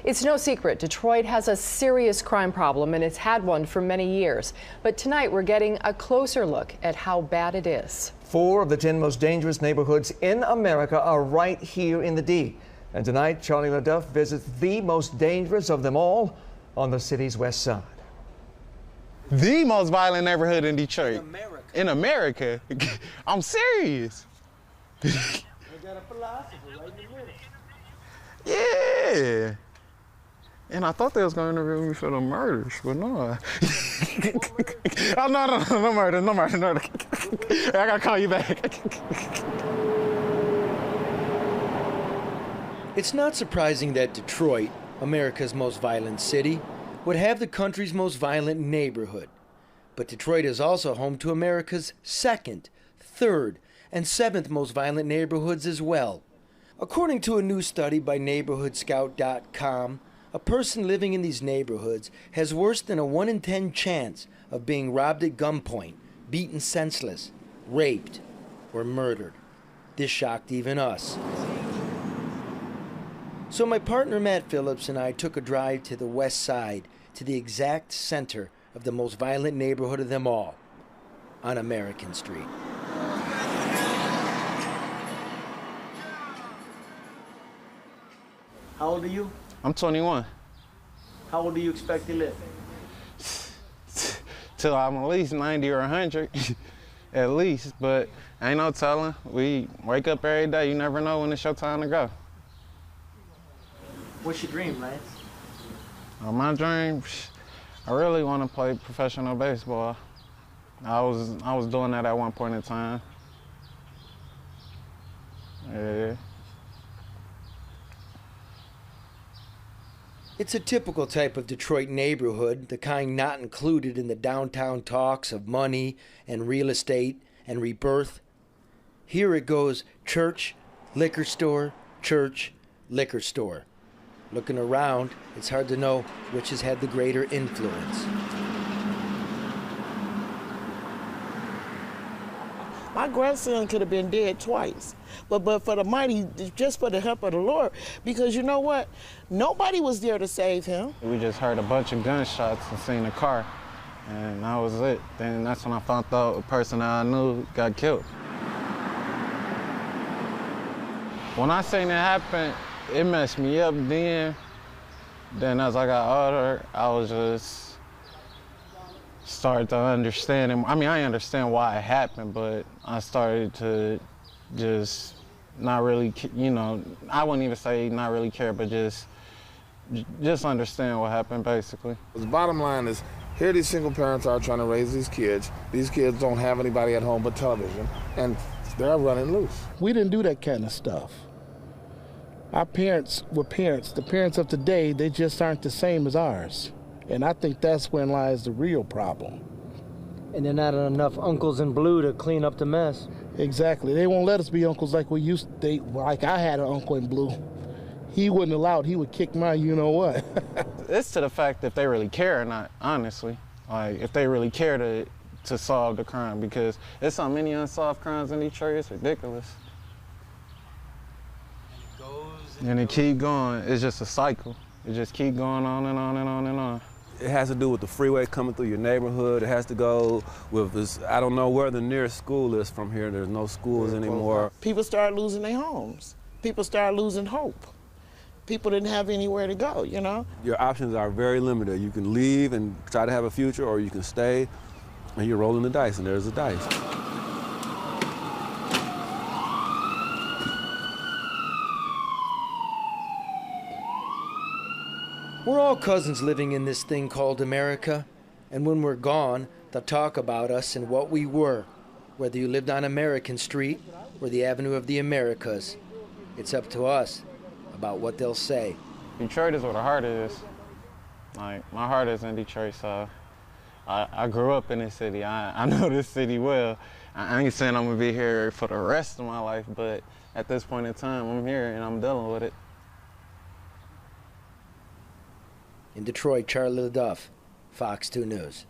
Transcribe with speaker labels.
Speaker 1: It's no secret Detroit has a serious crime problem, and it's had one for many years. But tonight we're getting a closer look at how bad it is.
Speaker 2: 4 of the 10 most dangerous neighborhoods in America are right here in the D. And tonight, Charlie LeDuff visits the most dangerous of them all on the city's west side.
Speaker 3: The most violent neighborhood in Detroit. In America? I'm serious.
Speaker 4: They got a philosopher right in the middle.
Speaker 3: Yeah. And I thought they was going to interview me for the murders, but no. Oh, no murder. I gotta call you back.
Speaker 5: It's not surprising that Detroit, America's most violent city, would have the country's most violent neighborhood. But Detroit is also home to America's second, third, and seventh most violent neighborhoods as well. According to a new study by NeighborhoodScout.com, a person living in these neighborhoods has worse than a 1 in 10 chance of being robbed at gunpoint, beaten senseless, raped, or murdered. This shocked even us. So my partner Matt Phillips and I took a drive to the west side, to the exact center of the most violent neighborhood of them all, on American Street.
Speaker 4: How old are you?
Speaker 3: I'm 21.
Speaker 4: How old do you expect to live?
Speaker 3: Till I'm at least 90 or 100, at least. But ain't no telling. We wake up every day. You never know when it's your time to go.
Speaker 4: What's your dream, Lance?
Speaker 3: My dream, I really want to play professional baseball. I was doing that at one point in time. Yeah.
Speaker 5: It's a typical type of Detroit neighborhood, the kind not included in the downtown talks of money and real estate and rebirth. Here it goes: church, liquor store, church, liquor store. Looking around, it's hard to know which has had the greater influence.
Speaker 6: My grandson could have been dead twice, but for the mighty, just for the help of the Lord, because you know what? Nobody was there to save him.
Speaker 3: We just heard a bunch of gunshots and seen a car, and that was it. Then that's when I found out a person that I knew got killed. When I seen it happen, it messed me up then. Then as I got older, I was just started to understand. I mean, I understand why it happened, but I started to just not really, you know, I wouldn't even say not really care, but just understand what happened, basically.
Speaker 7: The bottom line is, here these single parents are trying to raise these kids. These kids don't have anybody at home but television, and they're running loose.
Speaker 6: We didn't do that kind of stuff. Our parents were parents. The parents of today, they just aren't the same as ours. And I think that's when lies the real problem.
Speaker 4: And there are not enough uncles in blue to clean up the mess.
Speaker 6: Exactly. They won't let us be uncles like we used to. Like I had an uncle in blue. He wouldn't allow it. He would kick my you-know-what.
Speaker 3: It's to the fact if they really care or not, honestly. Like, if they really care to solve the crime, because there's so many unsolved crimes in Detroit, it's ridiculous. And it keep going. It's just a cycle. It just keep going on and on and on and on.
Speaker 8: It has to do with the freeway coming through your neighborhood. It has to go with this, I don't know where the nearest school is from here. There's no schools anymore.
Speaker 6: People start losing their homes. People start losing hope. People didn't have anywhere to go, you know?
Speaker 8: Your options are very limited. You can leave and try to have a future, or you can stay and you're rolling the dice, and there's the dice.
Speaker 5: We're all cousins living in this thing called America, and when we're gone, they'll talk about us and what we were, whether you lived on American Street or the Avenue of the Americas. It's up to us about what they'll say.
Speaker 3: Detroit is where the heart is. Like, my heart is in Detroit, so I grew up in this city. I know this city well. I ain't saying I'm gonna be here for the rest of my life, but at this point in time, I'm here and I'm dealing with it.
Speaker 5: In Detroit, Charlie LeDuff, Fox 2 News.